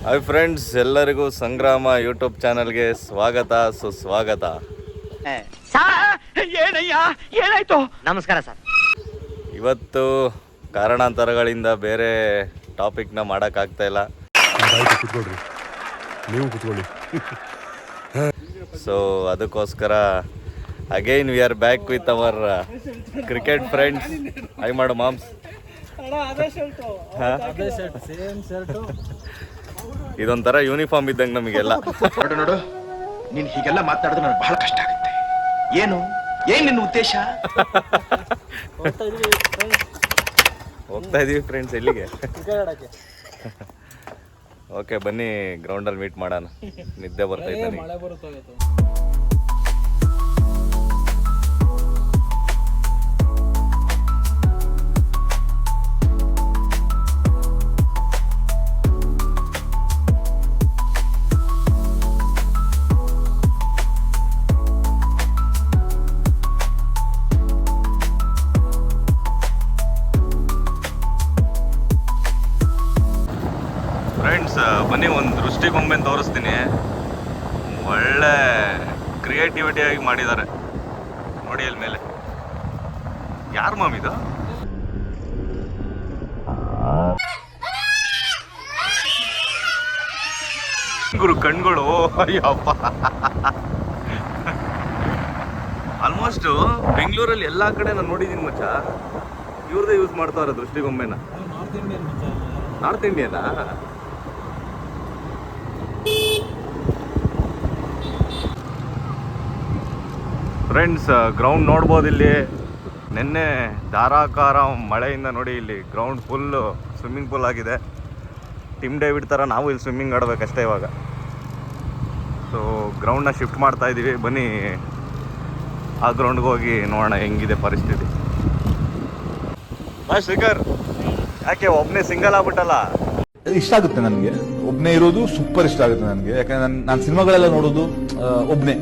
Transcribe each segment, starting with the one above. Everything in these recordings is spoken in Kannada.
ಹಾಯ್ ಫ್ರೆಂಡ್ಸ್, ಎಲ್ಲರಿಗೂ ಸಂಗ್ರಾಮ ಯೂಟ್ಯೂಬ್ ಚಾನಲ್ಗೆ ಸ್ವಾಗತ ಸುಸ್ವಾಗತ. ಏನಾಯ್ತು? ನಮಸ್ಕಾರ ಸರ್. ಇವತ್ತು ಕಾರಣಾಂತರಗಳಿಂದ ಬೇರೆ ಟಾಪಿಕ್ನ ಮಾಡೋಕ್ಕಾಗ್ತಾ ಇಲ್ಲ. ನೀವು ಕೂತ್ಕೊಳ್ಳಿ. ಸೊ ಅದಕ್ಕೋಸ್ಕರ again we are back with our cricket friends. High ಮಾಡು ಮಾಮ್ಸ್. ಇದೊಂಥರ ಯೂನಿಫಾರ್ಮ್ ಇದ್ದಂಗೆ ನಮಗೆಲ್ಲ. ನೋಡು, ನೀನ್ ಹೀಗೆಲ್ಲ ಮಾತಾಡಿದ್ರೆ ನನಗೆ ಬಹಳ ಕಷ್ಟ ಆಗುತ್ತೆ. ಏನ್ ನಿನ್ನ ಉದ್ದೇಶ? ಹೋಗ್ತಾ ಇದೀವಿ ಫ್ರೆಂಡ್ಸ್. ಎಲ್ಲಿಗೆ? ಓಕೆ, ಬನ್ನಿ ಗ್ರೌಂಡಲ್ಲಿ ಮೀಟ್ ಮಾಡೋಣ. ನಿದ್ದೆ ಬರ್ತೈತೆ ನನಗೆ. ಫ್ರೆಂಡ್ಸ್ ಬನ್ನಿ, ಒಂದು ದೃಷ್ಟಿಗೊಂಬೆನ ತೋರಿಸ್ತೀನಿ. ಒಳ್ಳೆ ಕ್ರಿಯೇಟಿವಿಟಿ ಆಗಿ ಮಾಡಿದ್ದಾರೆ ನೋಡಿ. ಅಲ್ಲಿ ಮೇಲೆ ಯಾರು ಮಾಮ್ ಇದು? ಗುರು ಕಣ್ಗಳು, ಅಯ್ಯಪ್ಪ. ಆಲ್ಮೋಸ್ಟ್ ಬೆಂಗಳೂರಲ್ಲಿ ಎಲ್ಲಾ ಕಡೆ ನಾನು ನೋಡಿದ್ದೀನಿ ಮಚ್ಚ. ಇವ್ರದೇ ಯೂಸ್ ಮಾಡ್ತಾವ್ರೆ ದೃಷ್ಟಿಗೊಂಬೆನ. ನಾರ್ತ್ ಇಂಡಿಯನಾ? ಫ್ರೆಂಡ್ಸ್, ಗ್ರೌಂಡ್ ನೋಡ್ಬೋದು. ಇಲ್ಲಿ ನಿನ್ನೆ ಧಾರಾಕಾರ ಮಳೆಯಿಂದ ನೋಡಿ ಇಲ್ಲಿ ಗ್ರೌಂಡ್ ಫುಲ್ಲು ಸ್ವಿಮ್ಮಿಂಗ್ ಪೂಲ್ ಆಗಿದೆ. ಟಿಮ್ ಡೇವಿಡ್ ಥರ ನಾವು ಇಲ್ಲಿ ಸ್ವಿಮ್ಮಿಂಗ್ ಆಡಬೇಕಷ್ಟೇ ಇವಾಗ. ಸೊ ಗ್ರೌಂಡ್ನ ಶಿಫ್ಟ್ ಮಾಡ್ತಾ ಇದ್ದೀವಿ. ಬನ್ನಿ ಆ ಗ್ರೌಂಡ್ಗೆ ಹೋಗಿ ನೋಡೋಣ ಹೆಂಗಿದೆ ಪರಿಸ್ಥಿತಿ. ಬಾ ಶ್ರೀಕರ್, ಯಾಕೆ ಒಬ್ಬನೇ ಸಿಂಗಲ್ ಆಗ್ಬಿಟ್ಟಲ್ಲ? ಇಷ್ಟ ಆಗುತ್ತೆ ನನಗೆ. ಒಬ್ನೇ ಇರೋದು ಸೂಪರ್ ಇಷ್ಟ ಆಗುತ್ತೆ ನನಗೆ. ಯಾಕಂದ್ರೆ ನಾನು ಸಿನಿಮಾಗಳೆಲ್ಲ ನೋಡೋದು ಒಬ್ನೇ.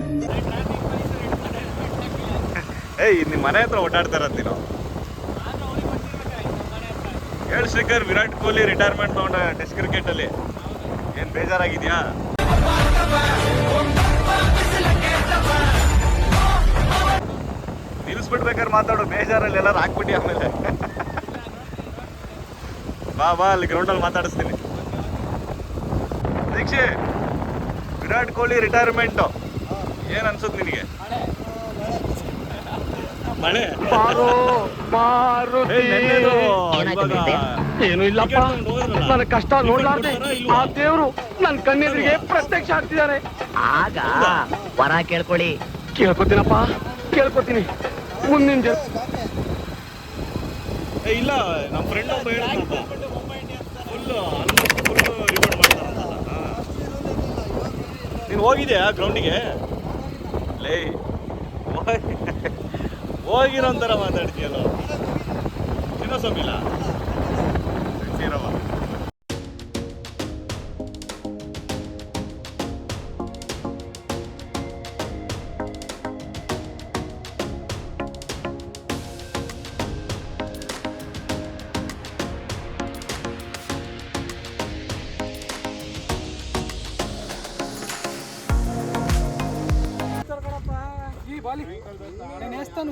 ನಿಮ್ಮ ಮನೆ ಹತ್ರ ಓಡಾಡ್ತಾರಂತೀನೋ. ಹೇಳಿ ಶ್ರೀಕರ್, ವಿರಾಟ್ ಕೊಹ್ಲಿ ರಿಟೈರ್ಮೆಂಟ್ ತಗೊಂಡ ಟೆಸ್ಟ್ ಕ್ರಿಕೆಟ್ ಅಲ್ಲಿ ಏನ್ ಬೇಜಾರಾಗಿದ್ಯಾ? ನಿಲ್ಲಿಸ್ಬಿಡ್ಬೇಕಾದ್ರೆ ಮಾತಾಡೋ. ಬೇಜಾರಲ್ಲಿ ಎಲ್ಲರೂ ಹಾಕ್ಬಿಟ್ಟು ಆಮೇಲೆ ಬಾ ಅಲ್ಲಿ ಗ್ರೌಂಡಲ್ಲಿ ಮಾತಾಡಿಸ್ತೀನಿ. ದೀಕ್ಷೆ, ವಿರಾಟ್ ಕೊಹ್ಲಿ ರಿಟೈರ್ಮೆಂಟು ಏನ್ ಅನ್ಸುತ್ತೆ ನಿನಗೆ? ಮಳೆ ಏನು ಇಲ್ಲಪ್ಪ, ನನ್ನ ಕಷ್ಟ ನೋಡ್ಲಾರ್ದೆ ಆ ದೇವ್ರು ನನ್ನ ಕಣ್ಣೆದುರಿಗೆ ಪ್ರತ್ಯಕ್ಷ ಆಗ್ತಿದ್ದಾರೆ. ಆಗ ವರ ಕೇಳ್ಕೊಳ್ಳಿ. ಕೇಳ್ಕೊತೀನಪ್ಪ, ಕೇಳ್ಕೊತೀನಿ. ಮುಂದಿನ ಇಲ್ಲ, ನಮ್ಮ ಫ್ರೆಂಡ್ ಒಬ್ಬ ಹೇಳ್ತಪ್ಪ, ನೀನು ಹೋಗಿದ್ಯಾ ಗ್ರೌಂಡಿಗೆ? ಲೇ, ಹೋಗಿರೋ ಒಂಥರ ಮಾತಾಡ್ತೀಯಲ್ಲ. ಚಿನ್ನಸ್ವಾಮಿಲ್ಲ ಸೀರವ.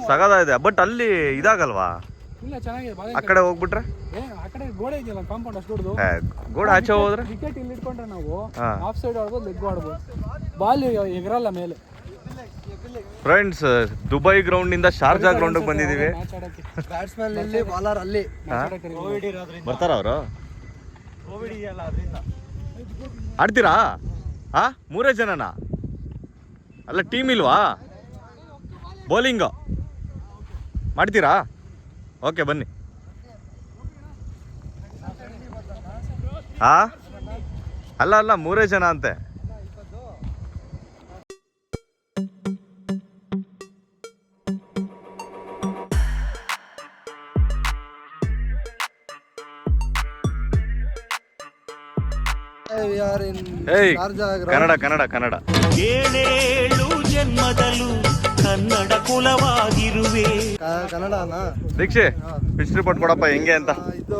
ಸಗದ, ಬಟ್ ಅಲ್ಲಿ ಇದಾಗಲ್ವಾ? ಇಲ್ಲ, ಚೆನ್ನಾಗಿದೆ. ಆ ಕಡೆ ಹೋಗ್ಬಿಟ್ರೆ ಆ ಕಡೆ ಗೋಡೆ ಇದೆಯಲ್ಲ, ಕಾಂಪೌಂಡ್ ಅಷ್ಟು ದೊಡ್ಡದು. ಗೋಡೆ ಆಚೆ ಹೋದ್ರೆ ವಿಕೆಟ್ ಇಲ್ಲಿ ಇಟ್ಕೊಂಡ್ರೆ ನಾವು ಆಫ್ ಸೈಡ್ ಆಡ್ಬೋದು, ಲೆಗ್ ಆಡ್ಬೋದು. ಬಾಲ್ ಎಗರಲ್ಲ ಮೇಲೆ. ಫ್ರೆಂಡ್ಸ್, ದುಬೈ ಗ್ರೌಂಡ್ ಇಂದ ಶಾರ್ಜಾ ಗ್ರೌಂಡ್ ಬಂದಿದೀವಿ. ಬ್ಯಾಟ್ಸ್ಮನ್ ಇಲ್ಲಿ, ಬಾಲರ್ ಅಲ್ಲಿ. ಬರ್ತಾರ ಅವರು? ಆಡ್ತೀರಾ? ಮೂರೇ ಜನನಾ? ಅಲ್ಲ, ಟೀಮ್ ಇಲ್ವಾ? ಬೌಲಿಂಗ್ ಮಾಡ್ತೀರಾ? ಓಕೆ, ಬನ್ನಿ. ಅಲ್ಲ, ಮೂರೇ ಜನ ಅಂತೆ. ಕನ್ನಡ ಕನ್ನಡ ಕನ್ನಡ. ಏಳೇಳು ಜನ್ಮದಲ್ಲೂ ಕನ್ನಡ ಕುಲವಾಗಿರುವೆ. ಕನ್ನಡನ ದೀಕ್ಷೆ ಪಿಚ್ ರಿಪೋರ್ಟ್ ಕೊಡಪ್ಪ ಹೆಂಗೆ ಅಂತ. ಇದು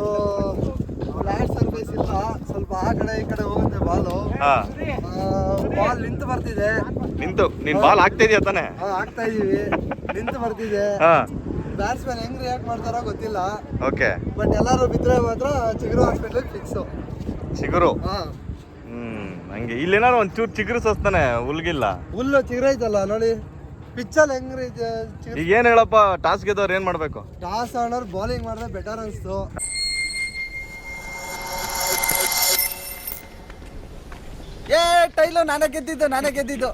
ಫ್ಲಾಟ್ ಸರ್ಫೇಸ್ ಇಲ್ಲ, ಸ್ವಲ್ಪ ಆ ಕಡೆ ಈ ಕಡೆ ಹೋಗುತ್ತೆ ಬಾಲು. ಹಾ ಬಾಲ್ ನಿಂತು ಬರ್ತಿದೆ. ನಿಂತು ನೀನ್ ಬಾಲ್ ಆಗ್ತಾ ಇದೆಯಾ ತಾನೆ? ಆಗ್ತಾ ಇದೀವಿ, ನಿಂತು ಬರ್ತಿದೆ. ಹಾ ಬ್ಯಾಟ್ಸ್ಮನ್ ಹೆಂಗ್ ರಿಯಾಕ್ಟ್ ಮಾಡ್ತಾರೋ ಗೊತ್ತಿಲ್ಲ. ಓಕೆ. ಬಟ್ ಎಲ್ಲರೂ ಬಿದ್ರೆ ಮಾತ್ರ ಚಿಗುರು ಹಾಸ್ಪಿಟಲ್ ಫಿಕ್ಸು. ಚಿಗುರು. ಹಾ ಹಂಗೆ ಇಲ್ಲೇನಾರು ಒಂಚೂರು ಚಿಗುರು ಸಸ್ತಾನೆ ಹುಲ್ಗಿಲ್ಲ. ಹುಲ್ಲು ಚಿಗುರೈತಲ್ಲ ನೋಡಿ, ಪಿಚ್ಚಲ್ಲಿ ಹೆಂಗ್ ಈಗ ಏನ್ ಹೇಳಪ್ಪ, ಟಾಸ್ ಗೆದ್ದವ್ರು ಏನ್ ಮಾಡ್ಬೇಕು? ಟಾಸ್ ಆಡೋರು ಬೌಲಿಂಗ್ ಮಾಡಿದ್ರೆ ಬೆಟರ್ ಅನ್ಸ್ತು. ಟೈಲು ನಾನೇ ಗೆದ್ದಿದ್ದು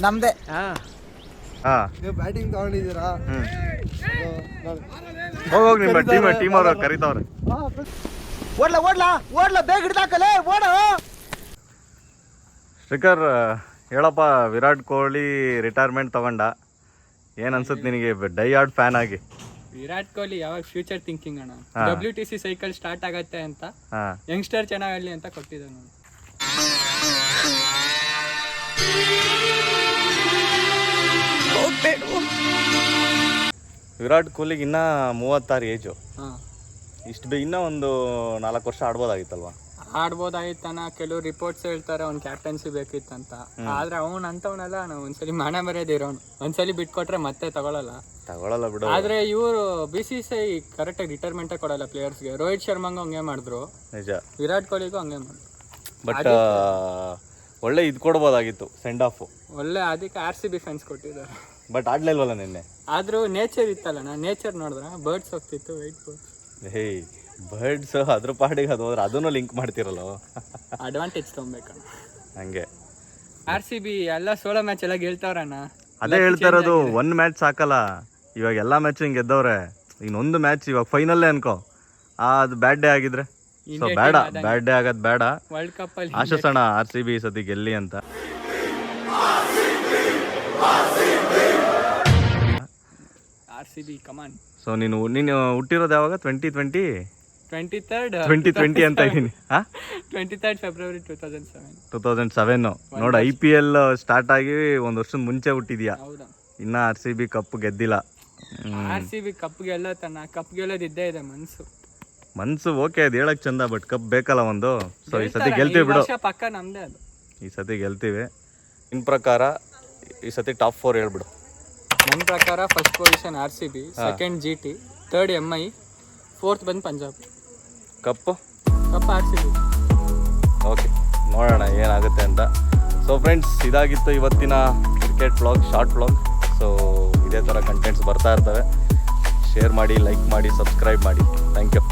ನಮ್ದೇ. ಹಾ ನೀವು ಬ್ಯಾಟಿಂಗ್ ತಗೊಂಡಿದ್ದೀರಾ? ಹೋಗೋಗಿ ನಿಮ್ಮ ಟೀಮ್ ಅವ್ರು ಕರಿತಾವ್ರೆ. ಓಡ್ಲಾ ಬೇಗ ಹಿಡ್ದಾಕಲೇ ಓಡ. ಶ್ರೀಕರ್ ಹೇಳಪ್ಪ, ವಿರಾಟ್ ಕೊಹ್ಲಿ ರಿಟೈರ್ಮೆಂಟ್ ತಗೊಂಡ, ಏನ್ ಅನ್ಸುತ್ತೆ ನಿನಗೆ ಡೈ ಹಾರ್ಡ್ ಫ್ಯಾನ್ ಆಗಿ? ವಿರಾಟ್ ಕೊಹ್ಲಿ ಯಾವಾಗ ಫ್ಯೂಚರ್ ಥಿಂಕಿಂಗ್ ಅಣ್ಣ. WTC ಸೈಕಲ್ ಸ್ಟಾರ್ಟ್ ಆಗತ್ತೆ ಅಂತ ಯಂಗ್ಸ್ಟರ್ ಚೆನ್ನಾಗಲಿ ಅಂತ ಕೊಟ್ಟಿದ್ದೆ ನಾನು. ವಿರಾಟ್ ಕೊಹ್ಲಿಗೆ ಇನ್ನ 36 ಏಜು. ಇನ್ನ ಒಂದು 4 ವರ್ಷ ಆಡ್ಬೋದಾಗಿತ್ತಲ್ವಾ? ಆಡ್ಬೋದಾಗಿತ್ತಣ್ಣ. ಕೆಲವು ರಿಪೋರ್ಟ್ಸ್ ಹೇಳ್ತಾರೆ ಅವ್ನ್ ಕ್ಯಾಪ್ಟನ್ಸಿ ಬೇಕಿತ್ತಂತ. ಆದ್ರೆ ಅವ್ನ್ ಅಂತವನಲ್ಲ, ನಾವು ಒಂದ್ಸಲಿ ಮಾನ ಮರ್ಯಾದೆ ಇರೋನು. ಒಂದ್ಸಲಿ ಬಿಟ್ಕೊಟ್ರೆ ಮತ್ತೆ ತಗೊಳಲ್ಲ ಬಿಡು. ಆದ್ರೆ ಇವರು BCCI ಕರೆಕ್ಟ್ ಆಗಿ ರಿಟೈರ್ಮೆಂಟ್ ಕೊಡಲ್ಲ ಪ್ಲೇಯರ್ಸ್ಗೆ. ರೋಹಿತ್ ಶರ್ಮಾಂಗೂ ಹಂಗೆ ಮಾಡಿದ್ರು, ನಿಜ. ವಿರಾಟ್ ಕೊಹ್ಲಿಗೂ ಹಂಗೆ ಮಾಡಿದ್ರು. ಬಟ್ ಒಳ್ಳೆ ಇದ್ ಕೊಡ್ಬೋದಾಗಿತ್ತು, ಸೆಂಡ್ ಆಫ್. ಒಳ್ಳೆ ಅದಕ್ಕೆ RCB ಫ್ಯಾನ್ಸ್ ಕೊಟ್ಟಿದ್ದಾರೆ. ಬಟ್ ಆಡ್ಲಿಲ್ವಲ್ಲ ನಿನ್ನೆ. ಆದ್ರೂ ನೇಚರ್ ಇತ್ತಲ್ಲ, ನೇಚರ್ ನೋಡಿದ್ರ ಬರ್ಡ್ಸ್ ಹೋಗ್ತಿತ್ತು, ವೈಟ್ ಬರ್ಡ್ಸ್. ಹೇ ಬರ್ಡ್ಸ್ ಅದ್ರ ಪಾಡಿಗೆ ಅದು ಹೋದ್ರೆ ಅದನ್ನು ಲಿಂಕ್ ಮಾಡ್ತಿರಲ್ಲ. ಅಡ್ವಾಂಟೇಜ್ ತಗೊಬೇಕಣ್ಣ ಹಂಗೆ. RCB ಎಲ್ಲ ಸೋಲೋ ಮ್ಯಾಚ್ ಎಲ್ಲ ಗೆಲ್ತಾವ್ರಣ್ಣ. ಅದೇ ಹೇಳ್ತಾ ಇರೋದು, ಒಂದ್ ಮ್ಯಾಚ್ ಸಾಕಲ್ಲ. ಇವಾಗ ಎಲ್ಲಾ ಮ್ಯಾಚ್ ಹಿಂಗ್ ಗೆದ್ದವ್ರೆ, ಇನ್ನೊಂದು ಮ್ಯಾಚ್ ಇವಾಗ ಫೈನಲ್ಲೇ ಅನ್ಕೋ, ಅದು ಬ್ಯಾಡ್ ಡೇ ಆಗಿದ್ರೆ ಸೊ ಬೇಡ, ಬ್ಯಾಡ್ ಡೇ ಆಗೋದ್ ಬೇಡ. ವರ್ಲ್ಡ್ ಕಪ್ ಅಲ್ಲಿ ಆಶಿಸೋಣ RCB ಸತಿ ಗೆಲ್ಲಿ ಅಂತ. RCB ಕಮಾನ್. ಸೊ ನೀನು ಹುಟ್ಟಿರೋದು ಯಾವಾಗ? 2020 ಅಂತ ಇದೀನಿ. 23rd February 2007. ನೋಡು, IPL ಸ್ಟಾರ್ಟ್ ಆಗಿ ಒಂದ್ ವರ್ಷದ ಮುಂಚೆ ಹುಟ್ಟಿದ್ಯಾ. ಹೌದಾ? ಇನ್ನ RCB ಕಪ್ ಗೆದ್ದಿಲ್ಲ. RCB ಕಪ್ ಗೆಲ್ಲತನ, ಕಪ್ ಗೆಲ್ಲೋದು ಇದ್ದೇ ಇದೆ. ಮನ್ಸು ಓಕೆ, ಅದು ಹೇಳಕ್ ಚಂದ, ಬಟ್ ಕಪ್ ಬೇಕಲ್ಲ ಒಂದು. ಸೊ ಈ ಸತಿ ಗೆಲ್ತೀವಿ ಬಿಡು, ಪಕ್ಕ ನಮ್ದೇ ಅದು. ಈ ಸತಿ ಗೆಲ್ತೀವಿ. ನಿನ್ ಪ್ರಕಾರ ಈ ಸತಿ ಟಾಪ್ 4 ಹೇಳ್ಬಿಡು. ನನ್ನ ಪ್ರಕಾರ first position RCB, second GT, third MI, fourth ಬಂದು ಪಂಜಾಬ್. Cup RCB. ಓಕೆ, ನೋಡೋಣ ಏನಾಗುತ್ತೆ ಅಂತ. ಸೊ ಫ್ರೆಂಡ್ಸ್, ಇದಾಗಿತ್ತು ಇವತ್ತಿನ cricket vlog, short vlog. So ಇದೇ ಥರ ಕಂಟೆಂಟ್ಸ್ ಬರ್ತಾ ಇರ್ತವೆ. ಶೇರ್ ಮಾಡಿ, ಲೈಕ್ ಮಾಡಿ, ಸಬ್ಸ್ಕ್ರೈಬ್ ಮಾಡಿ. Thank you.